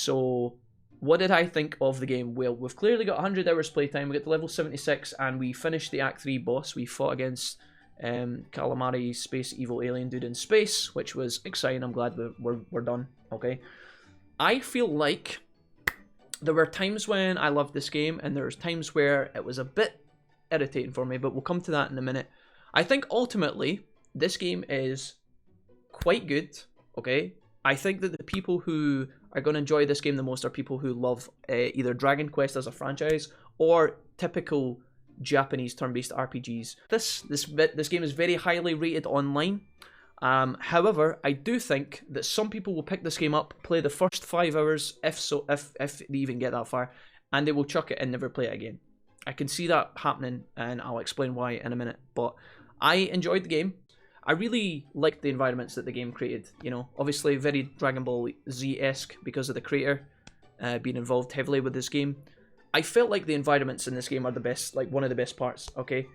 So, what did I think of the game? Well, we've clearly got 100 hours playtime. We got to level 76, and we finished the Act 3 boss. We fought against Calamari, Space Evil Alien Dude in Space, which was exciting. I'm glad we're done. Okay. I feel like there were times when I loved this game, and there was times where it was a bit irritating for me, but we'll come to that in a minute. I think ultimately, this game is quite good, okay? I think that the people who are going to enjoy this game the most are people who love either Dragon Quest as a franchise or typical Japanese turn-based RPGs. This game is very highly rated online. However, I do think that some people will pick this game up, play the first 5 hours, if they even get that far, and they will chuck it and never play it again. I can see that happening, and I'll explain why in a minute. But I enjoyed the game. I really liked the environments that the game created. You know, obviously very Dragon Ball Z-esque because of the creator being involved heavily with this game. I felt like the environments in this game are the best, like one of the best parts, okay?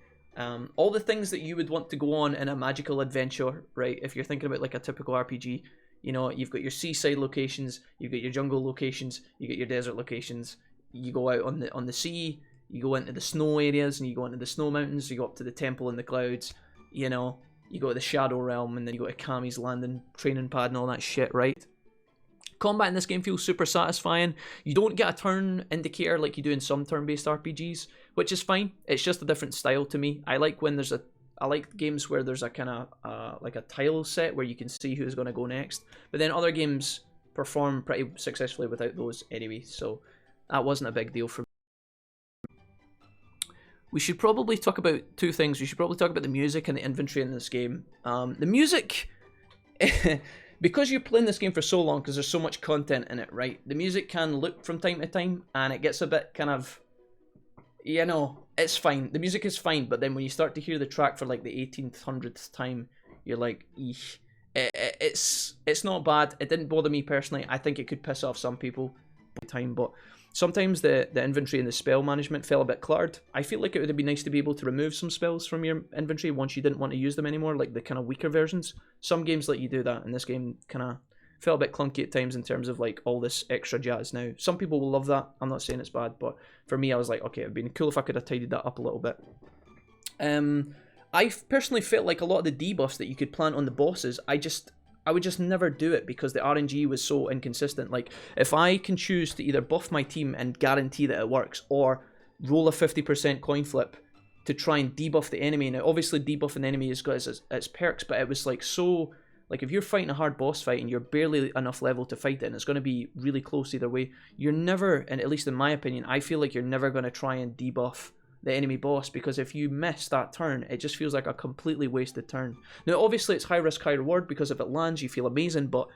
All the things that you would want to go on in a magical adventure, right? If you're thinking about like a typical RPG, you know, you've got your seaside locations, you've got your jungle locations, you got your desert locations. You go out on the sea, you go into the snow areas, and you go into the snow mountains. You go up to the temple in the clouds, you know. You go to the Shadow Realm, and then you go to Kami's landing training pad and all that shit, right? Combat in this game feels super satisfying. You don't get a turn indicator like you do in some turn-based RPGs, which is fine. It's just a different style to me. I like when I like games where there's a kind of like a tile set where you can see who's going to go next. But then other games perform pretty successfully without those anyway, so that wasn't a big deal for me. We should probably talk about two things. We should probably talk about the music and the inventory in this game. The music, because you're playing this game for so long, because there's so much content in it, right? The music can loop from time to time, and it gets a bit kind of, you know, it's fine. The music is fine, but then when you start to hear the track for like the 1800th time, you're like, eesh. It's not bad. It didn't bother me personally. I think it could piss off some people time, but sometimes the inventory and the spell management fell a bit cluttered. I feel like it would be nice to be able to remove some spells from your inventory once you didn't want to use them anymore, like the kind of weaker versions. Some games let you do that, and this game kind of felt a bit clunky at times in terms of like all this extra jazz. Now, some people will love that. I'm not saying it's bad, but for me, I was like, okay, it'd been cool if I could have tidied that up a little bit. I personally felt like a lot of the debuffs that you could plant on the bosses, I would just never do it because the RNG was so inconsistent. Like, if I can choose to either buff my team and guarantee that it works, or roll a 50% coin flip to try and debuff the enemy. Now, obviously, debuffing the enemy has got its perks, but it was like so... Like, if you're fighting a hard boss fight and you're barely enough level to fight it, and it's going to be really close either way, you're never, and at least in my opinion, I feel like you're never going to try and debuff the enemy boss, because if you miss that turn, it just feels like a completely wasted turn. Now, obviously, it's high risk, high reward, because if it lands, you feel amazing, but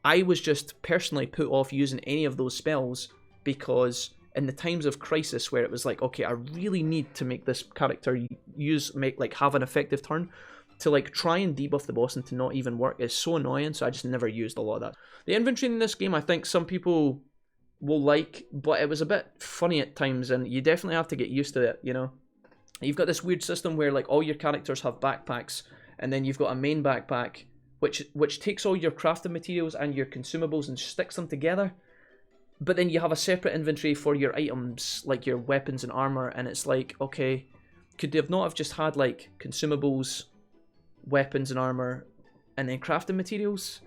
I was just personally put off using any of those spells, because in the times of crisis where it was like, okay, I really need to make this character have an effective turn, to like try and debuff the boss and to not even work is so annoying, so I just never used a lot of that. The inventory in this game, I think some people will like, but it was a bit funny at times, and you definitely have to get used to it, you know? You've got this weird system where like all your characters have backpacks, and then you've got a main backpack which takes all your crafting materials and your consumables and sticks them together, but then you have a separate inventory for your items, like your weapons and armor, and it's like, okay, could they have not have just had like consumables, weapons and armor, and then crafting materials?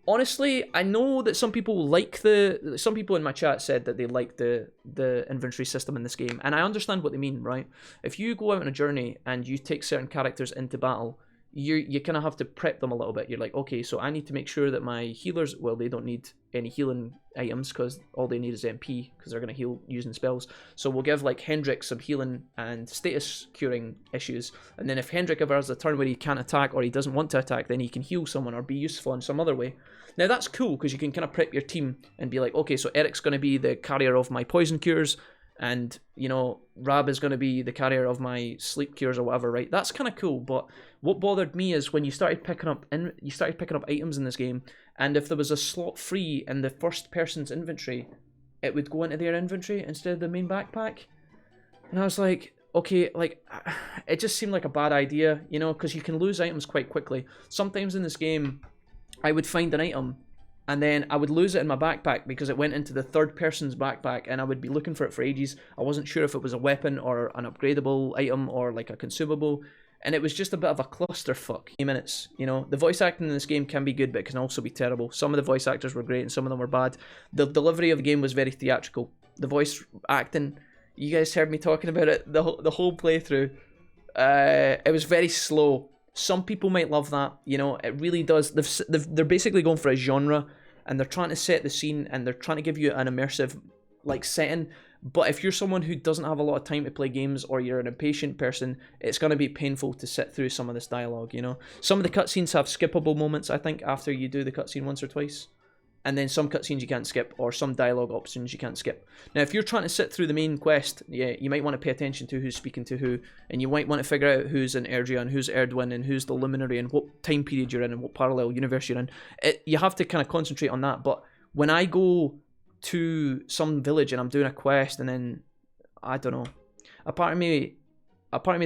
Honestly, I know that some people in my chat said that they like the inventory system in this game, and I understand what they mean, right? If you go out on a journey and you take certain characters into battle, you kind of have to prep them a little bit. You're like, okay, so I need to make sure that my healers, well, they don't need any healing items because all they need is MP, because they're going to heal using spells. So we'll give like Hendrik some healing and status curing issues, and then if Hendrik ever has a turn where he can't attack or he doesn't want to attack, then he can heal someone or be useful in some other way. Now that's cool because you can kind of prep your team and be like, okay, so Eric's going to be the carrier of my poison cures, and, you know, Rab is going to be the carrier of my sleep cures or whatever, right? That's kind of cool, but what bothered me is when you started picking up items in this game, and if there was a slot free in the first person's inventory, it would go into their inventory instead of the main backpack. And I was like, okay, like, it just seemed like a bad idea, you know, because you can lose items quite quickly. Sometimes in this game, I would find an item, and then I would lose it in my backpack because it went into the third person's backpack, and I would be looking for it for ages. I wasn't sure if it was a weapon or an upgradable item or like a consumable, and it was just a bit of a clusterfuck. Minutes, you know. The voice acting in this game can be good, but it can also be terrible. Some of the voice actors were great, and some of them were bad. The delivery of the game was very theatrical. The voice acting, you guys heard me talking about it the whole playthrough. It was very slow. Some people might love that, you know. It really does. They're basically going for a genre, and they're trying to set the scene, and they're trying to give you an immersive like setting. But if you're someone who doesn't have a lot of time to play games, or you're an impatient person, it's going to be painful to sit through some of this dialogue, you know. Some of the cutscenes have skippable moments, I think, after you do the cutscene once or twice. And then some cutscenes you can't skip, or some dialogue options you can't skip. Now, if you're trying to sit through the main quest, yeah, you might want to pay attention to who's speaking to who, and you might want to figure out who's in Erdrea and who's Erdwin and who's the Luminary and what time period you're in and what parallel universe you're in. You have to kind of concentrate on that. But when I go to some village and I'm doing a quest, and then I don't know, a part of me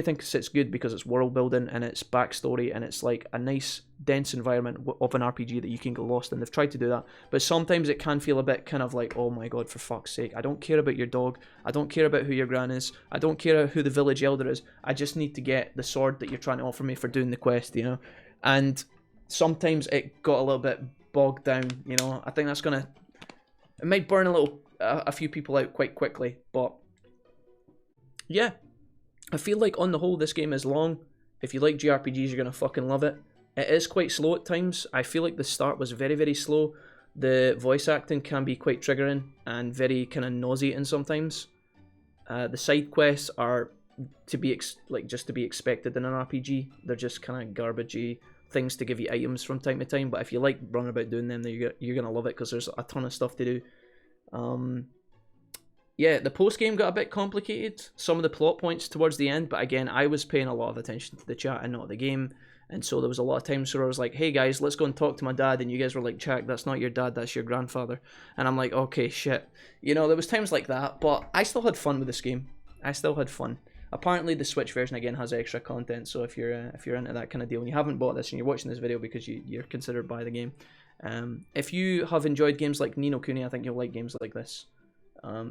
thinks it's good because it's world building and it's backstory and it's like a nice dense environment of an RPG that you can get lost in. They've tried to do that, but sometimes it can feel a bit kind of like, oh my god, for fuck's sake, I don't care about your dog, I don't care about who your gran is, I don't care who the village elder is, I just need to get the sword that you're trying to offer me for doing the quest, you know. And sometimes it got a little bit bogged down, you know. I think it might burn a few people out quite quickly, but yeah, I feel like on the whole this game is long. If you like JRPGs, you're going to fucking love it. It is quite slow at times. I feel like the start was very, very slow. The voice acting can be quite triggering and very kind of nauseating sometimes. The side quests are to be just to be expected in an RPG. They're just kind of garbagey things to give you items from time to time. But if you like running about doing them, then you're going to love it because there's a ton of stuff to do. Yeah, the post-game got a bit complicated, some of the plot points towards the end, but again, I was paying a lot of attention to the chat and not the game, and so there was a lot of times where I was like, hey guys, let's go and talk to my dad, and you guys were like, Jack, that's not your dad, that's your grandfather, and I'm like, okay, shit. You know, there was times like that, but I still had fun with this game. I still had fun. Apparently the Switch version again has extra content, so if you're into that kind of deal, and you haven't bought this, and you're watching this video because you're considered by the game, if you have enjoyed games like Ni no Kuni, I think you'll like games like this.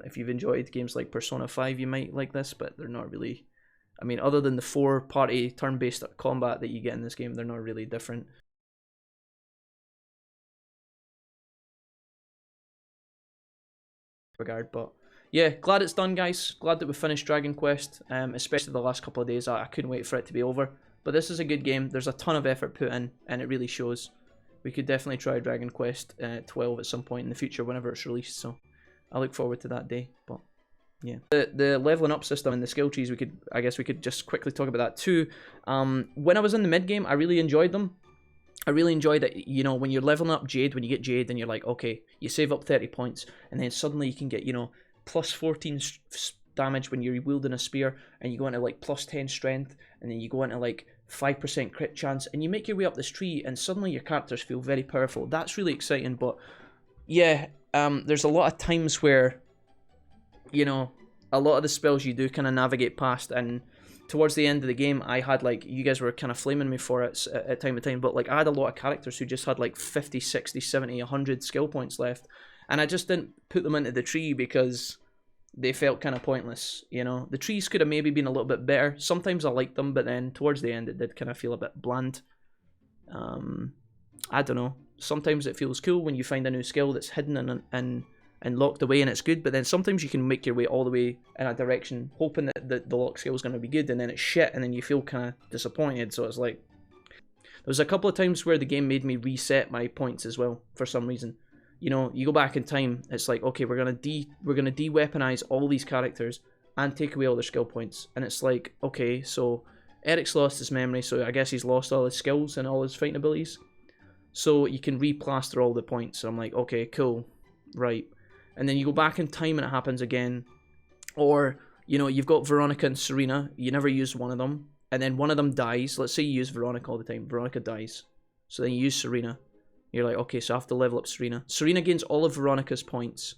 If you've enjoyed games like Persona 5, you might like this, but they're not really... I mean, other than the 4-party turn-based combat that you get in this game, they're not really different. But yeah, glad it's done, guys. Glad that we finished Dragon Quest, especially the last couple of days. I couldn't wait for it to be over. But this is a good game. There's a ton of effort put in, and it really shows. We could definitely try Dragon Quest 12 at some point in the future whenever it's released, so... I look forward to that day, but yeah. The leveling up system and the skill trees, I guess we could just quickly talk about that too. When I was in the mid game, I really enjoyed them. I really enjoyed that, you know, when you're leveling up Jade, when you get Jade, then you're like, okay, you save up 30 points, and then suddenly you can get, you know, plus 14 damage when you're wielding a spear, and you go into like plus 10 strength, and then you go into like 5% crit chance, and you make your way up this tree, and suddenly your characters feel very powerful. That's really exciting, but yeah, there's a lot of times where, you know, a lot of the spells you do kind of navigate past, and towards the end of the game, I had like, you guys were kind of flaming me for it at time to time, but like I had a lot of characters who just had like 50, 60, 70, 100 skill points left, and I just didn't put them into the tree because they felt kind of pointless, you know. The trees could have maybe been a little bit better. Sometimes I liked them, but then towards the end it did kind of feel a bit bland. I don't know. Sometimes it feels cool when you find a new skill that's hidden and locked away and it's good, but then sometimes you can make your way all the way in a direction hoping that the lock skill is going to be good, and then it's shit, and then you feel kind of disappointed. So it's like, there's a couple of times where the game made me reset my points as well for some reason. You know, you go back in time, it's like, okay, we're gonna de-weaponize all these characters and take away all their skill points, and it's like, okay, so Eric's lost his memory, so I guess he's lost all his skills and all his fighting abilities. So you can replaster all the points. So I'm like, okay, cool, right. And then you go back in time and it happens again. Or, you know, you've got Veronica and Serena. You never use one of them. And then one of them dies. Let's say you use Veronica all the time. Veronica dies. So then you use Serena. You're like, okay, so I have to level up Serena. Serena gains all of Veronica's points.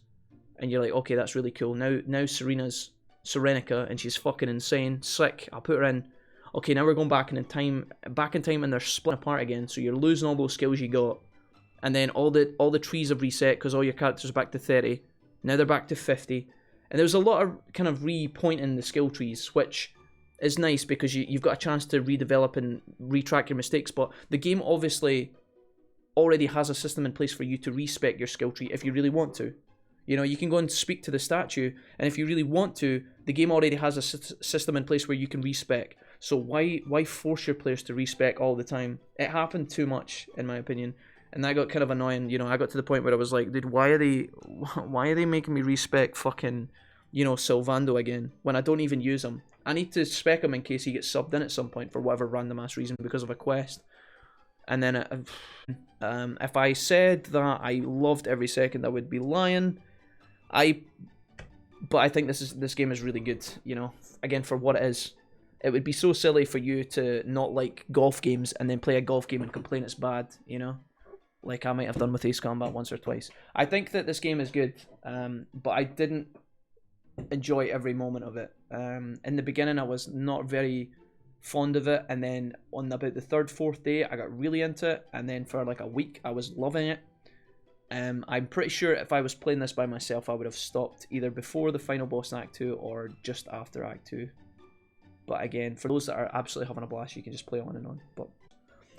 And you're like, okay, that's really cool. Now Serena's Serenica and she's fucking insane. Sick. I'll put her in. Okay, now we're going back in time, and they're split apart again, so you're losing all those skills you got, and then all the trees have reset because all your characters are back to 30. Now they're back to 50. And there's a lot of kind of re-pointing the skill trees, which is nice because you've got a chance to redevelop and retrack your mistakes, but the game obviously already has a system in place for you to respec your skill tree if you really want to. You know, you can go and speak to the statue, and if you really want to, the game already has a system in place where you can respec. So why force your players to respec all the time? It happened too much, in my opinion, and that got kind of annoying. You know, I got to the point where I was like, dude, why are they making me respec fucking, you know, Sylvando again when I don't even use him? I need to spec him in case he gets subbed in at some point for whatever random ass reason because of a quest. And then if I said that I loved every second, I would be lying. But I think this game is really good, you know, again, for what it is. It would be so silly for you to not like golf games and then play a golf game and complain it's bad, you know, like I might have done with Ace Combat once or twice. I think that this game is good, but I didn't enjoy every moment of it. In the beginning, I was not very fond of it, and then on about the third, fourth day, I got really into it, and then for like a week, I was loving it. I'm pretty sure if I was playing this by myself, I would have stopped either before the final boss in Act 2 or just after Act 2. But again, for those that are absolutely having a blast, you can just play on and on. But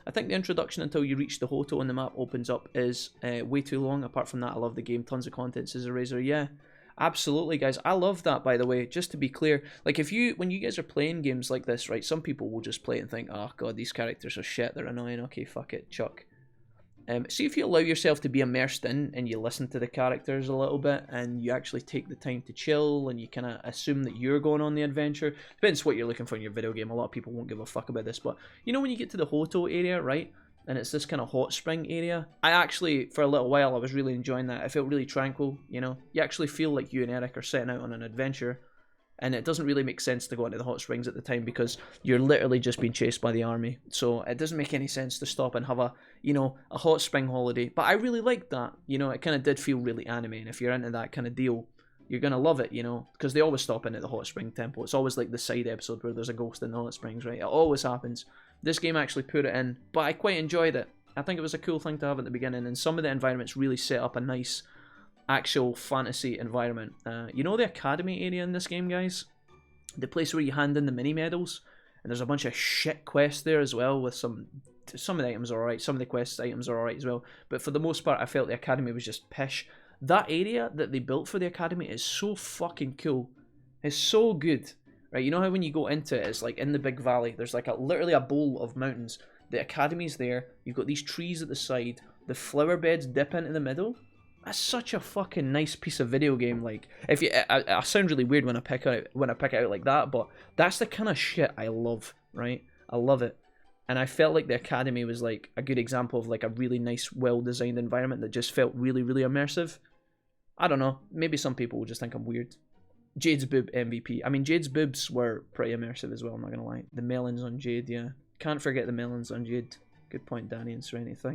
I think the introduction until you reach the Hoto and the map opens up is way too long. Apart from that, I love the game. Tons of content, says Eraser. Yeah, absolutely, guys. I love that, by the way. Just to be clear, like when you guys are playing games like this, right, some people will just play it and think, oh god, these characters are shit, they're annoying, okay, fuck it, chuck. See if you allow yourself to be immersed in and you listen to the characters a little bit and you actually take the time to chill and you kind of assume that you're going on the adventure. Depends what you're looking for in your video game. A lot of people won't give a fuck about this, but you know when you get to the Hoto area, right? And it's this kind of hot spring area. I actually, for a little while, I was really enjoying that. I felt really tranquil, you know? You actually feel like you and Eric are setting out on an adventure. And it doesn't really make sense to go into the hot springs at the time because you're literally just being chased by the army. So it doesn't make any sense to stop and have a, you know, a hot spring holiday. But I really liked that. You know, it kind of did feel really anime. And if you're into that kind of deal, you're going to love it, you know. Because they always stop in at the hot spring temple. It's always like the side episode where there's a ghost in the hot springs, right? It always happens. This game actually put it in. But I quite enjoyed it. I think it was a cool thing to have at the beginning. And some of the environments really set up a nice actual fantasy environment. You know the academy area in this game, guys? The place where you hand in the mini medals, and there's a bunch of shit quests there as well. With some of the items are alright, some of the quest items are alright as well. But for the most part, I felt the academy was just pish. That area that they built for the academy is so fucking cool. It's so good, right? You know how when you go into it, it's like in the big valley. There's like literally a bowl of mountains. The academy's there. You've got these trees at the side. The flower beds dip into the middle. That's such a fucking nice piece of video game. Like, if you, I sound really weird when I pick it out like that, but that's the kind of shit I love, right? I love it, and I felt like the academy was like a good example of like a really nice, well-designed environment that just felt really, really immersive. I don't know. Maybe some people will just think I'm weird. Jade's boob MVP. I mean, Jade's boobs were pretty immersive as well. I'm not gonna lie. The melons on Jade, yeah. Can't forget the melons on Jade. Good point, Danny and Serenity. Thank you.